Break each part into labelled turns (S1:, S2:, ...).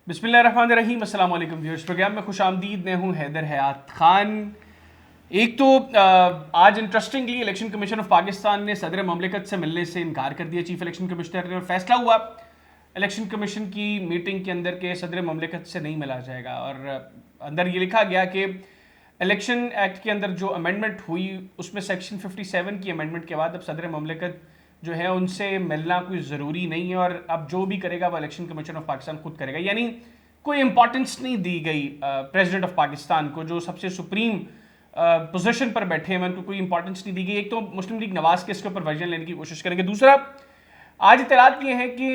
S1: बिस्मिल्लाहिर्रहमानिर्रहीम, अस्सलाम वालेकुम व्यूअर्स। प्रोग्राम में खुशामदीद। मैं हूं हैदर हयात खान। एक तो आज interestingly election commission of Pakistan ने सदर ममलिकत से मिलने से इनकार कर दिया चीफ इलेक्शन कमिश्नर ने, और फैसला हुआ इलेक्शन कमीशन की मीटिंग के अंदर के सदर ममलिकत से नहीं मिला जाएगा। और अंदर ये लिखा गया कि इलेक्शन एक्ट के अंदर जो अमेंडमेंट हुई उसमें सेक्शन 57 की अमेंडमेंट के बाद अब सदर ममलिकत जो है उनसे मिलना कोई ज़रूरी नहीं है, और अब जो भी करेगा वो इलेक्शन कमीशन ऑफ पाकिस्तान खुद करेगा। यानी कोई इंपॉर्टेंस नहीं दी गई प्रेसिडेंट ऑफ पाकिस्तान को, जो सबसे सुप्रीम पोजीशन पर बैठे हैं, उनको कोई इंपॉर्टेंस नहीं दी गई। एक तो मुस्लिम लीग नवाज के इसके ऊपर वर्जन लेने की कोशिश करेंगे। दूसरा, आज इतलात ये है कि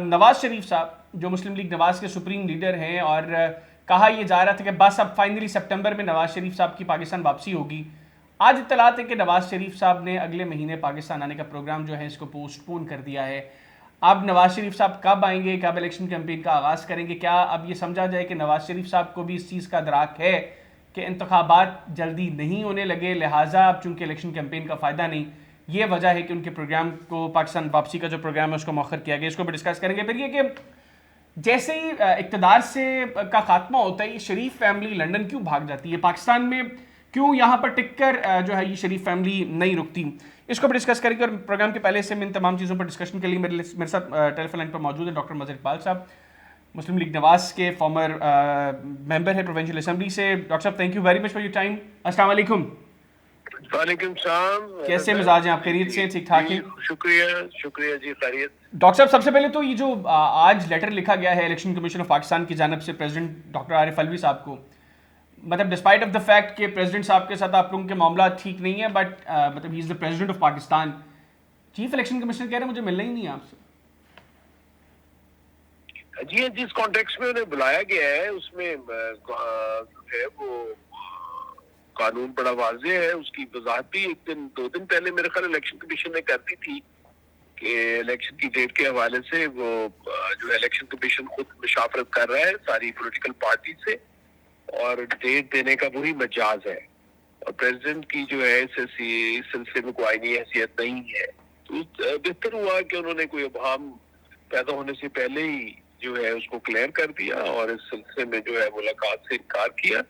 S1: नवाज शरीफ साहब जो मुस्लिम लीग नवाज के सुप्रीम लीडर हैं, और कहा यह जा रहा था कि बस अब फाइनली सितंबर में नवाज शरीफ साहब की पाकिस्तान वापसी होगी। आज इतलात है कि नवाज शरीफ साहब ने अगले महीने पाकिस्तान आने का प्रोग्राम जो है इसको पोस्टपोन कर दिया है। अब नवाज शरीफ साहब कब आएंगे, कब इलेक्शन कैंपेन का आगाज़ करेंगे, क्या अब ये समझा जाए कि नवाज शरीफ साहब को भी इस चीज़ का अदराक है कि इंतखाबात जल्दी नहीं होने लगे, लिहाजा अब चूंकि इलेक्शन कैंपेन का फ़ायदा नहीं, ये वजह है कि उनके प्रोग्राम को, पाकिस्तान वापसी का जो प्रोग्राम है उसको मौखर किया गया। इसको भी डिस्कस करेंगे। फिर ये कि जैसे ही इक़्तिदार से का खात्मा होता है, ये शरीफ फैमिली लंदन क्यों भाग जाती है, पाकिस्तान में क्यों यहाँ पर टिककर जो है ये शरीफ फैमिली नहीं रुकती, इसको भी डिस्कस करेंगे। और प्रोग्राम के पहले से मैं इन तमाम चीज़ों पर डिस्कशन के लिए मेरे साथ टेलीफोन लाइन पर मौजूद है डॉक्टर मज़हर इकबाल साहब, मुस्लिम लीग नवाज के फॉर्मर मेंबर है प्रोविंशियल असेंबली से। डॉक्टर साहब, thank you very much for your time. अस्सलाम वालेकुम।
S2: वालेकुम सलाम।
S1: कैसे मिजाज हैं आप, खैरियत से, ठीक ठाक हैं?
S2: शुक्रिया शुक्रिया जी, खैरियत।
S1: डॉक्टर साहब, सबसे पहले तो ये जो आज लेटर लिखा गया है इलेक्शन कमीशन ऑफ पाकिस्तान की जानिब से प्रेसिडेंट डॉक्टर आरिफ अलवी साहब को, मतलब डिस्पाइट ऑफ द फैक्ट कि प्रेसिडेंट साहब के साथ आप लोगों के मामला ठीक नहीं है, बट मतलब he is the president of Pakistan, chief election commissioner कह रहे हैं मुझे मिलना ही नहीं है आपसे।
S2: जी, जिस कॉन्टेक्स्ट में उन्हें बुलाया गया है उसमें है वो कानून बड़ा वाज़ेह है। उसकी वजाहत भी दो दिन पहले मेरे ख्याल इलेक्शन कमीशन ने कर दी थी कि इलेक्शन की डेट के हवाले से वो जो इलेक्शन कमीशन खुद मुशावरत कर रहा है सारी पॉलिटिकल पार्टी से, और डेट देने का वही मजाज है, और प्रेसिडेंट की जो है इस सिलसिले में कोई आईनी हैसियत नहीं है। तो बेहतर हुआ कि उन्होंने कोई अबहम पैदा होने से पहले ही जो है उसको क्लियर कर दिया और इस सिलसिले में जो है मुलाकात से इनकार किया।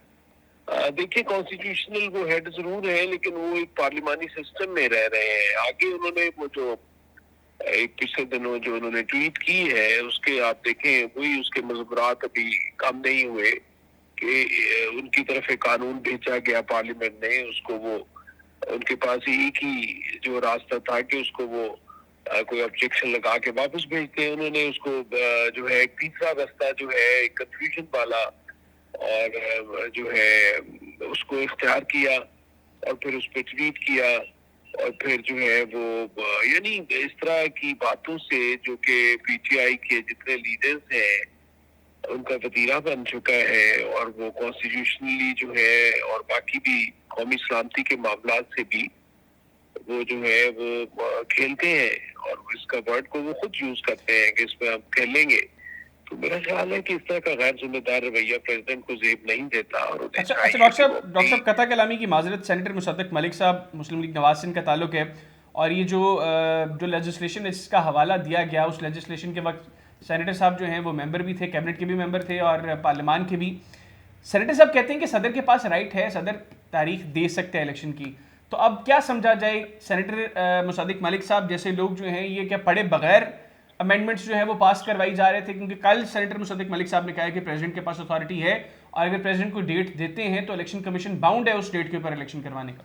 S2: देखिए, कॉन्स्टिट्यूशनल वो हेड जरूर है, लेकिन वो एक पार्लिमानी सिस्टम में रह रहे हैं। आगे उन्होंने वो जो एक पिछले दिनों जो उन्होंने ट्वीट की है उसके आप देखें, वही उसके मज़बूरात अभी कम नहीं हुए कि उनकी तरफ एक कानून भेजा गया पार्लियामेंट ने, उसको वो उनके पास एक ही जो रास्ता था कि उसको वो कोई ऑब्जेक्शन लगा के वापस भेजते हैं। उन्होंने उसको जो है एक तीसरा रास्ता जो है कंफ्यूजन वाला, और जो है उसको इख्तियार किया और फिर उस पर ट्वीट किया, और फिर जो है वो यानी इस तरह की बातों से जो कि पीटीआई के जितने लीडर्स हैं उनका वतीरा बन चुका है, और वो कॉन्स्टिट्यूशनली जो है और बाकी भी कौमी सलामती के मामला से भी वो जो है वो खेलते हैं, और इसका वर्ड को वो खुद यूज करते हैं कि इसमें हम खेलेंगे। तो मेरा ख्याल है कि इस तरह का गैर जिम्मेदार रवैया प्रेसिडेंट को जेब नहीं देता। और
S1: अच्छा डॉक्टर साहब कथा कलामी की माजरत, सेनेटर मुसद्दक मलिक साहब मुस्लिम लीग नवाज से इनका ताल्लुक है, और ये जो लेजिस्लेशन है जिसका हवाला दिया गया, उस लेजिस्लेशन के वक्त सेनेटर साहब जो हैं वो मेंबर भी थे, कैबिनेट के भी मेंबर थे और पार्लियामान के भी। सेनेटर साहब कहते हैं कि सदर के पास राइट है, सदर तारीख दे सकते हैं इलेक्शन की। तो अब क्या समझा जाए, सेनेटर मुसद्दक मलिक साहब जैसे लोग जो हैं ये क्या पढ़े बगैर अमेंडमेंट्स जो है वो पास करवाई जा रहे थे? क्योंकि कल सेनेटर मुसद्दक मलिक साहब ने कहा कि प्रेसिडेंट के पास अथॉरिटी है, और अगर प्रेसिडेंट को डेट देते हैं तो इलेक्शन कमीशन बाउंड है उस डेट के ऊपर इलेक्शन करवाने का।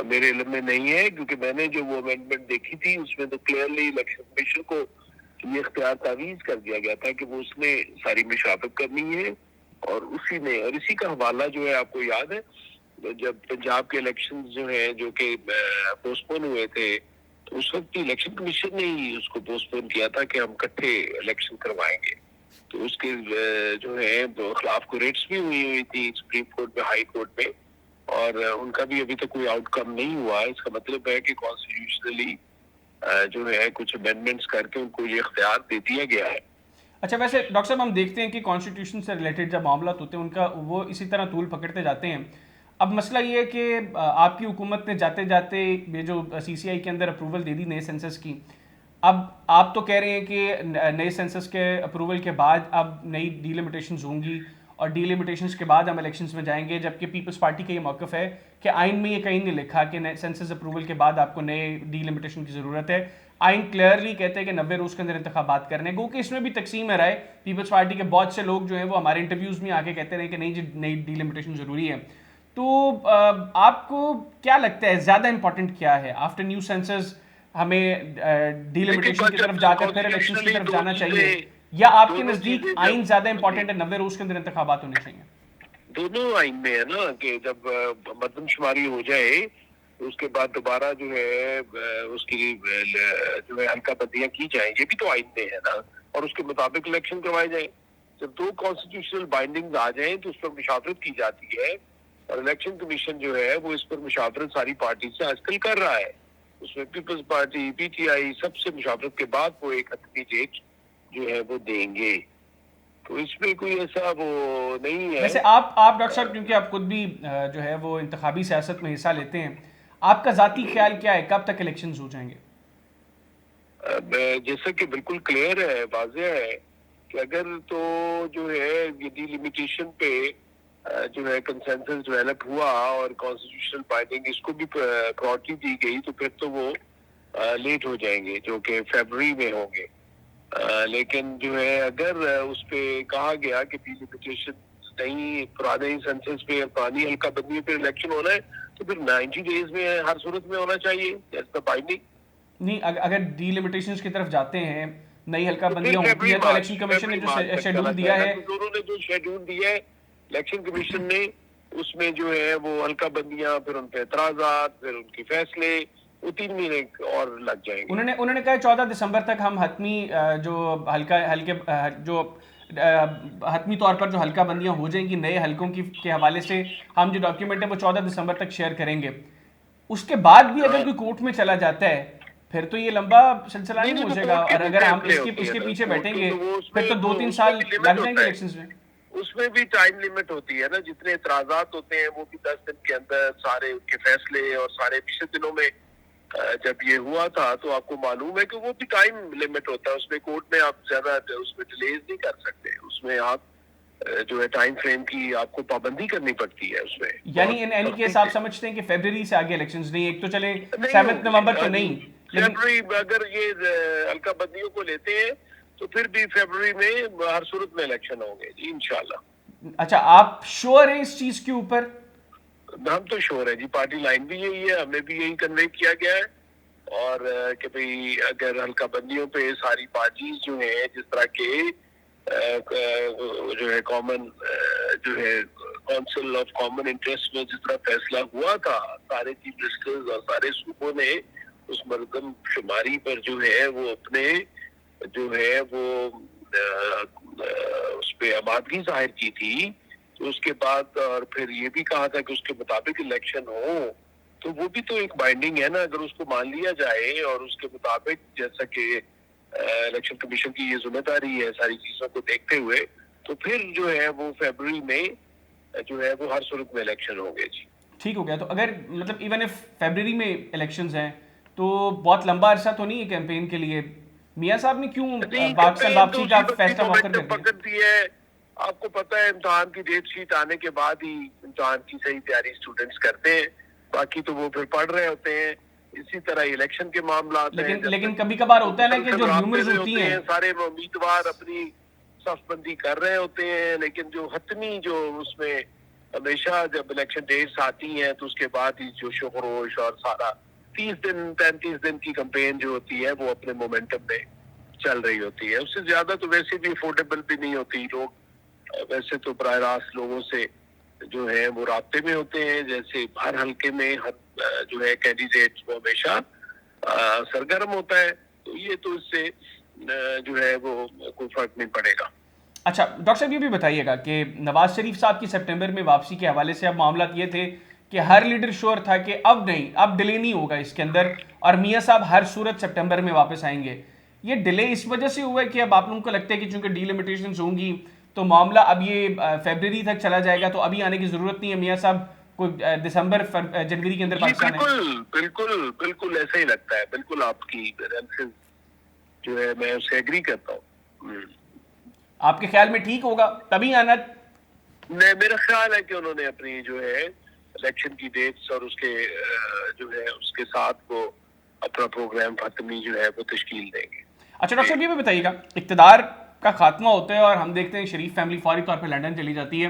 S2: मेरे इल्म में नहीं है, क्योंकि मैंने जो वो अमेंडमेंट देखी थी उसमें तो क्लियरली इलेक्शन कमीशन को ये इख्तियार तावीज कर दिया गया था कि वो उसने सारी मुशावरत करनी है, और उसी में और इसी का हवाला जो है आपको याद है जब पंजाब के इलेक्शन जो है जो कि पोस्टपोन हुए थे, तो उस वक्त इलेक्शन कमीशन ने ही उसको पोस्टपोन किया था कि हम इकट्ठे इलेक्शन करवाएंगे। तो उसके जो है वो खिलाफ को रेट्स भी हुई थी सुप्रीम कोर्ट में, हाई कोर्ट में, और उनका भी अभी तक कोई आउटकम नहीं हुआ। इसका मतलब है कि कॉन्स्टिट्यूशनली जो है कुछ अमेंडमेंट्स करके उनको ये इख्तियार दे दिया गया है।
S1: अच्छा, वैसे डॉक्टर साहब हम देखते हैं कि कॉन्स्टिट्यूशन से रिलेटेड जब मामला होते हैं उनका वो इसी तरह तूल पकड़ते जाते हैं। अब मसला ये है कि आपकी हुकूमत ने जाते जाते ये जो सीसीआई के अंदर अप्रूवल दे दी नए सेंसस की, अब आप तो कह रहे हैं कि नए सेंसस के अप्रूवल के बाद अब नई डीलिमिटेशंस होंगी और डीलिमिटेशंस के बाद हम इलेक्शंस में जाएंगे, जबकि पीपल्स पार्टी का ये मौक़िफ़ है कि आइन में ये कहीं नहीं लिखा कि नए सेंसस अप्रूवल के बाद आपको नए डीलिमिटेशन की ज़रूरत है। आइन क्लियरली कहते हैं कि 90 रोज़ के अंदर इंतखाबात करने को, कि इसमें भी तकसीम है राय। पीपल्स पार्टी के बहुत से लोग जो हैं वो हमारे इंटरव्यूज़ में आके कहते रहे कि नहीं जी नई डीलिमिटेशन ज़रूरी है। तो आपको क्या लगता है ज़्यादा इंपॉर्टेंट क्या है? आफ्टर न्यू सेंसस हमें डीलिमिटेशन की तरफ जाकर फिर इलेक्शंस की तरफ जाना चाहिए, या आपके नज़दीक आइन ज़्यादा इंपॉर्टेंट है, 90 रोज़ के अंदर इंतखाबात होने चाहिए?
S2: दोनों आइन में है ना कि जब मर्दमशुमारी हो जाए तो उसके बाद दोबारा जो है उसकी जो है हल्का बंदियां की जाए, ये भी तो आइन में है ना, और उसके मुताबिक इलेक्शन करवाए जाए। जब दो कॉन्स्टिट्यूशनल बाइंडिंग्स आ जाए तो उस पर मुशावरत की जाती है, और इलेक्शन कमीशन जो है वो इस पर मुशावरत सारी पार्टी से आजकल कर रहा है। उसमें पीपल्स पार्टी, पीटीआई सबसे मुशावरत के बाद वो एक हतमी डेट जो है वो देंगे। तो इसमें कोई ऐसा वो नहीं है।
S1: वैसे आप डॉक्टर साहब, क्योंकि आप खुद भी जो है वो इंतखाबी सियासत में हिस्सा लेते हैं, आपका ज़ाती ख्याल क्या है, कब तक इलेक्शंस हो जाएंगे?
S2: जैसा कि बिल्कुल क्लियर है, वाज़ेह है कि अगर तो जो है ये डिलिमिटेशन पे जो है कंसेंसस डेवलप हुआ और कॉन्स्टिट्यूशनल बाइंडिंग इसको भी प्रायोरिटी दी गई, तो फिर तो वो लेट हो जाएंगे, जो कि फरवरी में होंगे। लेकिन जो है अगर उस पे कहा गया कि डिलिमिटेशन नहीं, पुराने सेंसस पे पुरानी हल्का बंदी पे इलेक्शन होना है, तो फिर 90 डेज में हर सूरत में होना चाहिए। That's the binding.
S1: नहीं, अगर डीलिमिटेशंस की तरफ जाते हैं, नई हल्का
S2: तो
S1: बंदियां होती है, तो इलेक्शन कमीशन ने जो शेड्यूल दिया है,
S2: उन्होंने जो शेड्यूल दिया है इलेक्शन कमीशन ने, उसमें जो है वो हल्का बंदियां, फिर उन पे एतराजात, फिर उनके फैसले, वो 3 महीने और लग जाएंगे।
S1: उन्होंने कहा 14 दिसंबर तक हम हतमी जो जो हतमी तौर पर जो हल्का बंदियां हो जाएंगी नए हल्कों की के हवाले से, हम जो डॉक्यूमेंट है वो 14 दिसंबर तक शेयर करेंगे। उसके बाद भी अगर कोई कोर्ट में चला जाता है फिर तो ये लंबा सिलसिला नहीं हो जाएगा, और अगर हम इसके पीछे बैठेंगे फिर तो 2-3 साल लग जाएंगे इलेक्शंस में।
S2: उसमें भी टाइम लिमिट होती है ना, जितने एतराजात होते हैं वो भी 10 दिन के अंदर सारे उनके फैसले, और सारे पिछले दिनों में जब ये हुआ था तो आपको मालूम है कि वो भी टाइम लिमिट होता है। उसमें कोर्ट में आप ज्यादा उसमें डिलेज नहीं कर सकते, उसमें आप जो है टाइम फ्रेम की आपको पाबंदी करनी पड़ती है उसमें।
S1: यानी इन एनी केस आप समझते हैं कि फरवरी से आगे इलेक्शंस नहीं, एक तो चले 7 नवंबर तो नहीं,
S2: फरवरी अगर ये हल्का बंदियों को लेते हैं तो फिर भी फरवरी में हर सूरत में इलेक्शन होंगे जी, इंशाल्लाह।
S1: अच्छा, आप श्योर हैं इस चीज के ऊपर?
S2: हम तो श्योर है जी, पार्टी लाइन भी यही है, हमें भी यही कन्वे किया गया है, और कि भाई अगर हल्का बंदियों पे सारी पार्टीज जो है जिस तरह के जो है कॉमन जो है काउंसिल ऑफ कॉमन इंटरेस्ट में जिस तरह फैसला हुआ था, सारे चीफ मिनिस्टर्स और सारे सूबों ने उस मरदम शुमारी पर जो है वो अपने जो है वो उस पे आमादगी जाहिर की थी। तो उसके बाद और फिर ये भी कहा था कि उसके मुताबिक इलेक्शन हो, तो वो भी तो एक बाइंडिंग है ना। अगर उसको मान लिया जाए और उसके मुताबिक, जैसा कि इलेक्शन कमीशन की ये जिम्मेदारी है सारी चीजों को देखते हुए, तो फिर जो है वो फरवरी में जो है वो हर सूरत में इलेक्शन होंगे जी।
S1: ठीक हो गया। तो अगर मतलब इवन इफ फरवरी में इलेक्शंस हैं तो बहुत लंबा अरसा तो नहीं है कैंपेन के लिए? मियां साहब ने क्यों पाकिस्तान वापसी का फैसला मौखर कर दिया?
S2: आपको पता है इम्तिहान की डेट शीट आने के बाद ही इम्तिहान की सही तैयारी स्टूडेंट्स करते हैं, बाकी तो वो फिर पढ़ रहे होते हैं। इसी तरह इलेक्शन के मामला
S1: लेकिन कभी कभार होता है ना कि जो र्यूमर्स होती हैं,
S2: सारे उम्मीदवार अपनी सफबंदी कर रहे होते हैं, लेकिन जो हतमी जो उसमें हमेशा जब इलेक्शन डेट्स आती हैं तो उसके बाद ही जो शोहरोश और सारा 30 दिन की कैंपेन जो होती है वो अपने मोमेंटम में चल रही होती है। उससे ज्यादा तो वैसे भी अफोर्डेबल भी नहीं होती। लोग वैसे तो बराह रास्त लोगों से जो है वो राब्ते में होते हैं, जैसे हर हल्के में हर जो है कैंडिडेट वो हमेशा सरगर्म होता है, तो ये तो इससे जो है वो कोई फर्क नहीं पड़ेगा।
S1: अच्छा डॉक्टर साहब, ये भी बताइएगा कि नवाज शरीफ साहब की सितंबर में वापसी के हवाले से अब मामला ये थे कि हर लीडर श्योर था कि अब नहीं, अब डिले नहीं होगा इसके अंदर, और मियां साहब हर सूरत सितंबर में वापस आएंगे। ये डिले इस वजह से हुआ है कि अब आप लोगों को लगता है कि चूंकि डीलिमिटेशंस होंगी तो मामला अब ये फरवरी तक चला जाएगा, तो अभी आने की जरूरत नहीं है, मियां साहब कोई दिसंबर जनवरी के अंदर पाकिस्तान
S2: बिल्कुल बिल्कुल बिल्कुल ऐसा ही लगता है। बिल्कुल आपकी जो है मैं उससे एग्री करता हूँ।
S1: आपके ख्याल में ठीक होगा तभी आना?
S2: मेरा ख्याल है कि उन्होंने अपनी जो है इलेक्शन की डेट्स और उसके जो है उसके साथ वो अपना प्रोग्राम खत्मी जो है वो तश्कील देंगे।
S1: अच्छा डॉक्टर साहब, ये भी बताइएगा, इक़्तिदार का खात्मा होता है और हम देखते हैं शरीफ फैमिली फौरी तौर पर लंदन चली जाती है,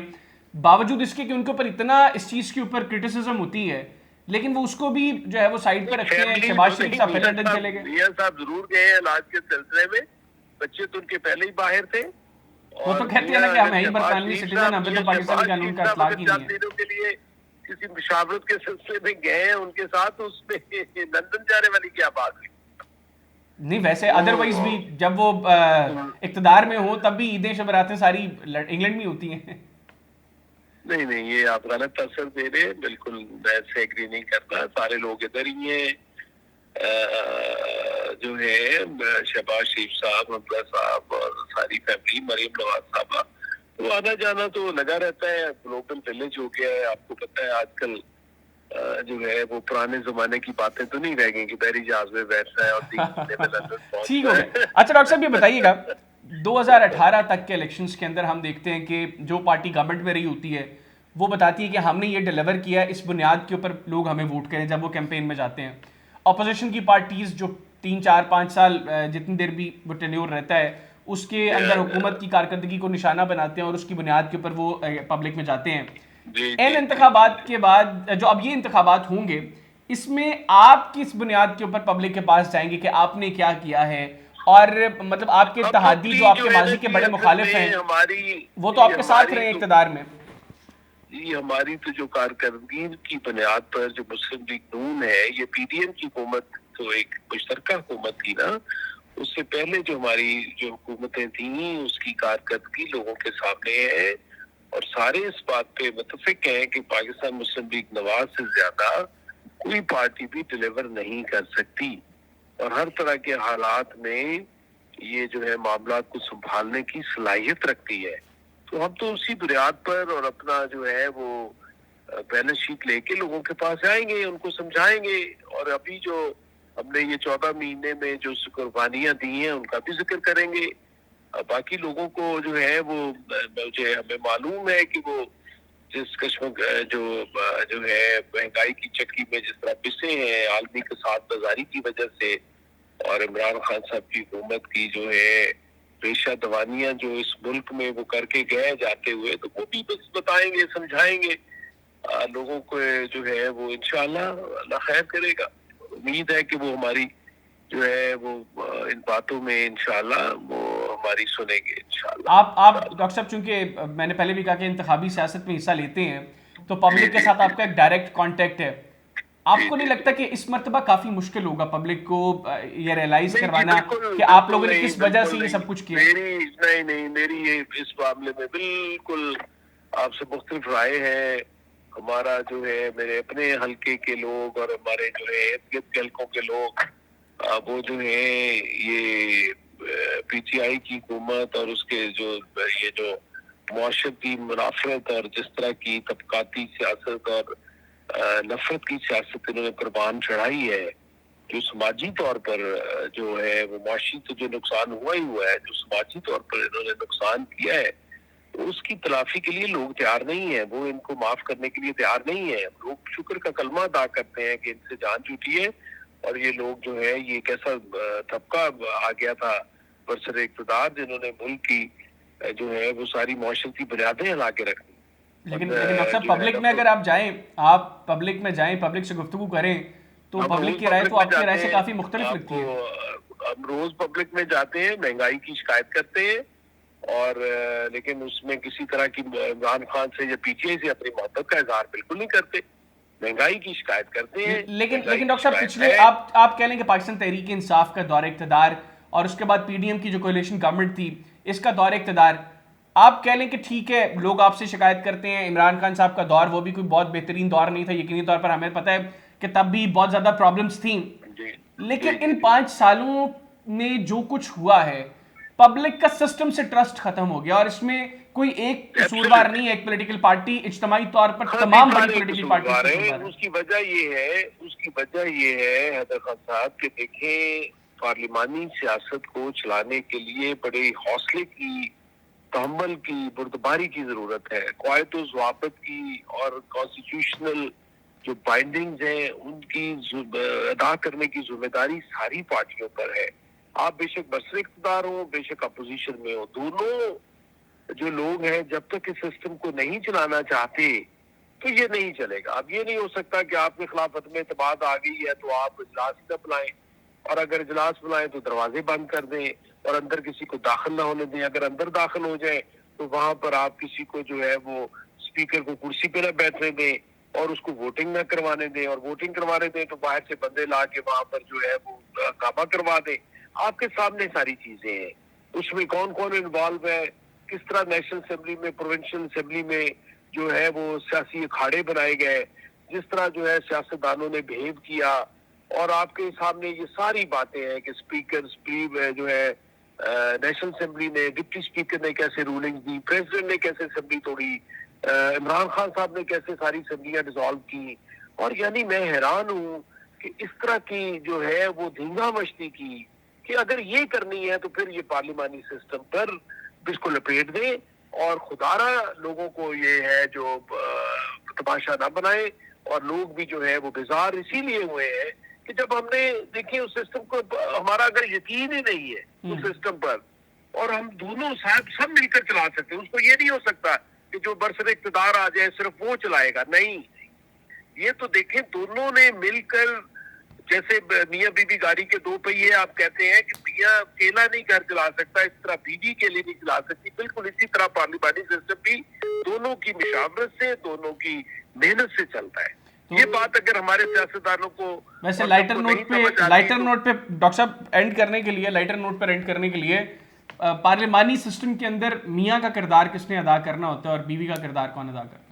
S1: बावजूद इसके कि उनके ऊपर इतना इस चीज़ के ऊपर क्रिटिसिज्म होती है, लेकिन वो उसको भी जो है वो साइड पर रखते हैं। शहबाज शरीफ साहब फिर लंदन चले गए।
S2: मियां साहब जरूर गए इलाज के सिलसिले में, बच्चे तो उनके पहले ही बाहर थे।
S1: वो तो कहते हैं ना कि हम यहीं बरतानवी सिटीजन, हमें तो पाकिस्तानी कानून का इत्लाक ही नहीं है।
S2: के लिए किसी मुशावरत के सिलसिले में गए हैं उनके साथ, उसमें लंदन जाने वाली क्या बात हुई?
S1: नहीं, वैसे अदरवाइज भी जब वो इक़्तिदार में हो तब भी ईदें शबरातें सारी इंग्लैंड में होती हैं।
S2: नहीं, ये आप गलत असर दे रहे हैं, बिल्कुल मैं से एग्री नहीं करता। सारे लोग इधर ही हैं, जो है शहबाज शरीफ साहब, हमजा साहब और सारी फैमिली, मरीम नवाज साहबा, तो आना जाना तो लगा रहता है। ग्लोबल विलेज हो गया है, आपको पता है आजकल जो है वो पुराने जमाने की बातें तो नहीं रह गई कि बहरी जहाज में बैठना है और 3 महीने में लंदन पहुंचना है।
S1: ठीक हो गया। अच्छा डॉक्टर साहब, ये बताइएगा, 2018 तक के इलेक्शंस के अंदर हम देखते हैं कि जो पार्टी गवर्नमेंट में रही होती है वो बताती है कि हमने ये डिलीवर किया, इस बुनियाद के ऊपर लोग हमें वोट करें जब वो कैंपेन में जाते हैं। अपोजिशन की पार्टीज जो 3, 4, 5 साल जितनी देर भी वो टेन्योर रहता है उसके अंदर हुकूमत की कारकर्दगी को निशाना बनाते हैं और उसकी बुनियाद के ऊपर वो पब्लिक में जाते हैं। इन इंतखाबात के बाद जो अब ये इंतखाबात होंगे, इसमें आप किस बुनियाद के ऊपर पब्लिक के पास जाएंगे कि आपने क्या किया है? और मतलब आपके इत्तेहादी जो आपके माजी के बड़े मुखालिफ हैं वो तो आपके साथ रहे इक़्तिदार में।
S2: ये हमारी तो जो कारकर्दगी की बुनियाद पर जो मुस्लिम लीग नून है, ये पीडीएम की हुकूमत तो एक मुश्तरका हुकूमत थी ना, उससे पहले जो हमारी जो हुकूमतें थी उसकी कारकर्दगी लोगों के सामने है और सारे इस बात पे मुत्तफिक हैं कि पाकिस्तान मुस्लिम लीग नवाज से ज्यादा कोई पार्टी भी डिलीवर नहीं कर सकती और हर तरह के हालात में ये जो है मामला को संभालने की सलाहियत रखती है। तो हम तो उसी बुनियाद पर और अपना जो है वो बैलेंस शीट लेके लोगों के पास आएंगे, उनको समझाएंगे और अभी जो हमने ये 14 महीने में जो कुर्बानियां दी हैं उनका भी जिक्र करेंगे। बाकी लोगों को जो है वो मुझे हमें मालूम है कि वो जिस किस्म जो है महंगाई की चक्की में जिस तरह पिसे हैं आलमी के साथ बाजारी की वजह से और इमरान खान साहब की हुकूमत की जो है पेशा दवानियां जो इस मुल्क में वो करके गए जाते हुए, तो वो भी बस बताएंगे, समझाएंगे लोगों को जो है वो इंशाल्लाह अल्लाह खैर करेगा। उम्मीद है कि वो हमारी जो है वो इन बातों में इंशाल्लाह वो हमारी सुनेंगे इंशाल्लाह।
S1: आप डॉक्टर साहब, चूंकि मैंने पहले भी कहा कि इंतखाबी सियासत में हिस्सा लेते हैं तो पब्लिक के साथ आपका एक डायरेक्ट कांटेक्ट है, आपको नहीं लगता कि इस मर्तबा काफी मुश्किल होगा पब्लिक को ये रियलाइज करवाना कि आप लोगों ने किस वजह से ये सब कुछ किया?
S2: मेरी ये इस मामले में बिल्कुल आपसे मुख्तलिफ राय है। हमारा जो है मेरे अपने हल्के के लोग और हमारे जो है इर्द गिर्द के हल्कों के लोग वो जो है ये पीटीआई की हुकूमत और उसके जो ये जो मुआशरती मुनाफरत और जिस तरह की तबकाती सियासत और नफरत की सियासत इन्होंने कुर्बान चढ़ाई है, जो समाजी तौर पर जो है वो माशी तो जो नुकसान हुआ ही हुआ है, जो समाजी तौर पर इन्होंने नुकसान किया है उसकी तलाफी के लिए लोग तैयार नहीं है, वो इनको माफ करने के लिए तैयार नहीं है। लोग शुक्र का कलमा अदा करते हैं कि इनसे जान छूटी है और ये लोग जो है ये कैसा तबका आ गया था बरसर इक़्तिदार जिन्होंने मुल्क की जो है वो सारी माशरती बुनियादें हिला के रखी।
S1: लेकिन डॉक्टर साहब, पब्लिक में अगर आप जाएं, आप पब्लिक में जाएं, पब्लिक से गुफ्तगू करें तो पब्लिक की राय तो आपकी राय से काफी मुख्तलिफ लगती है।
S2: हम रोज पब्लिक में जाते हैं, महंगाई की शिकायत करते हैं और लेकिन उसमें किसी तरह की इमरान खान से या पीटीआई से अपनी मोहब्बत का इजहार बिल्कुल नहीं करते, महंगाई की शिकायत करते हैं।
S1: लेकिन डॉक्टर साहब, पिछले आप कह लें कि पाकिस्तान तहरीक इंसाफ का दौर इक़्तिदार और उसके बाद पीडीएम की जो कोalition गवर्नमेंट थी इसका दौर इक़्तिदार, आप कह लें कि ठीक है लोग आपसे शिकायत करते हैं, इमरान खान साहब का दौर वो भी कोई बहुत बेहतरीन दौर नहीं था, यकीनी तौर पर हमें पता है कि तब भी बहुत ज्यादा प्रॉब्लम्स थी, लेकिन इन 5 सालों में जो कुछ हुआ है पब्लिक का सिस्टम से ट्रस्ट खत्म हो गया और इसमें कोई एक कसूरवार नहीं है, एक पॉलिटिकल पार्टी, इज्तिमाई तौर पर तमाम बड़ी पॉलिटिकल पार्टी।
S2: उसकी वजह ये है हैदर खान साहब कि देखें पार्लिमानी सियासत को चलाने के लिए बड़े हौसले की, तहम्मुल की, बुर्दबारी की जरूरत है। क़वायद व ज़वाबित की और कॉन्स्टिट्यूशनल जो बाइंडिंग्स हैं उनकी अदा करने की जिम्मेदारी सारी पार्टियों पर है। आप बेशक बरसर इक़्तिदार हो, बेशक अपोजिशन में हो, दोनों जो लोग हैं जब तक इस सिस्टम को नहीं चलाना चाहते तो ये नहीं चलेगा। अब ये नहीं हो सकता कि आपके खिलाफ अदम एतमाद आ गई है तो आप इजलास न बुलाएं, और अगर इजलास बुलाएं तो दरवाजे बंद कर दें और अंदर किसी को दाखिल ना होने दें। अगर अंदर दाखिल हो जाए तो वहां पर आप किसी को जो है वो स्पीकर को कुर्सी पे ना बैठने दें और उसको वोटिंग ना करवाने दें, और वोटिंग करवाने दें तो बाहर से बंदे ला के वहां पर जो है वो काबा करवा दें। आपके सामने सारी चीजें हैं, उसमें कौन कौन इन्वॉल्व है, किस तरह नेशनल असेंबली में, प्रोविंशियल असेंबली में जो है वो सियासी अखाड़े बनाए गए, जिस तरह जो है सियासतदानों ने बिहेव किया, और आपके सामने ये सारी बातें हैं कि स्पीकर जो है नेशनल असेंबली ने, डिप्टी स्पीकर ने कैसे रूलिंग दी, प्रेसिडेंट ने कैसे असेंबली तोड़ी, इमरान खान साहब ने कैसे सारी असेंबलियां डिसॉल्व की। और यानी मैं हैरान हूँ कि इस तरह की जो है वो धींगा मस्ती की कि अगर ये करनी है तो फिर ये पार्लिमानी सिस्टम पर इसको लपेट दें, और खुदारा लोगों को ये है जो तमाशा ना बनाए। और लोग भी जो है वो बेजार इसीलिए हुए हैं कि जब हमने देखिए उस सिस्टम को, हमारा अगर यकीन ही नहीं है उस सिस्टम पर, और हम दोनों साहब सब मिलकर चला सकते हैं, उसको ये नहीं हो सकता कि जो बरसर इक़्तिदार आ जाए सिर्फ वो चलाएगा, नहीं। ये तो देखें दोनों ने मिलकर, जैसे मियाँ बीबी गाड़ी के दो पहिए, आप कहते हैं कि मियाँ अकेला नहीं घर चला सकता, इस तरह बीवी के लिए नहीं चला सकती। बिल्कुल इसी तरह पार्लिमानी सिस्टम भी दोनों की मुशावरत से, दोनों की मेहनत से चलता है। तो ये बात अगर हमारे सियासतदानों को
S1: वैसे लाइटर नोट पे डॉक्टर साहब एंड करने के लिए, लाइटर नोट पर एंड करने के लिए, पार्लिमानी सिस्टम के अंदर मियाँ का किरदार किसने अदा करना होता है और बीवी का किरदार कौन अदा करता है?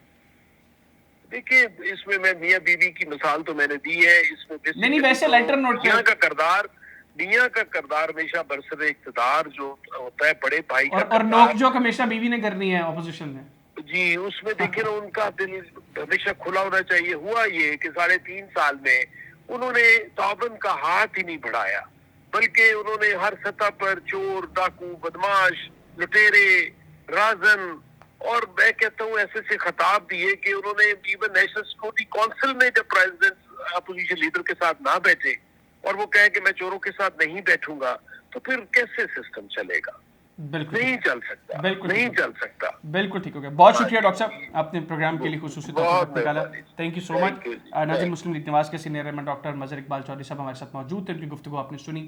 S2: देखिए इसमें मैं मियाँ बीवी की मिसाल तो मैंने दी है, इसमें
S1: नहीं वैसे लाइटर नोट
S2: मियाँ का किरदार हमेशा बरसर इक़्तिदार जो होता है बड़े भाई का,
S1: और नोक-झोंक हमेशा बीवी ने करनी है ऑपोजिशन में
S2: जी। उसमें देखिए ना उनका दिल हमेशा खुला होना चाहिए। हुआ ये कि 3.5 साल में उन्होंने ताबन का हाथ ही नहीं बढ़ाया, बल्कि उन्होंने हर सतह पर चोर, डाकू, बदमाश, लुटेरे, राजन, और मैं कहता हूँ ऐसे खिताब दिए कि उन्होंने इवन नेशनल सिक्योरिटी काउंसिल में जब प्रेसिडेंट अपोजिशन लीडर के साथ ना बैठे और वो कहे कि मैं चोरों के साथ नहीं बैठूंगा, तो फिर कैसे सिस्टम चलेगा?
S1: बिल्कुल
S2: नहीं चल सकता, नहीं चल सकता।
S1: बिल्कुल ठीक हो गया। बहुत शुक्रिया डॉक्टर साहब, आपने प्रोग्राम के लिए खुसूसी तौर पर वक्त निकाला। Thank you so much. नाज़रीन, मुस्लिम लीग निवास के सीनियर डॉक्टर मजहर इकबाल चौधरी साहब हमारे साथ मौजूद थे, उनकी गुफ्तगू आपने सुनी।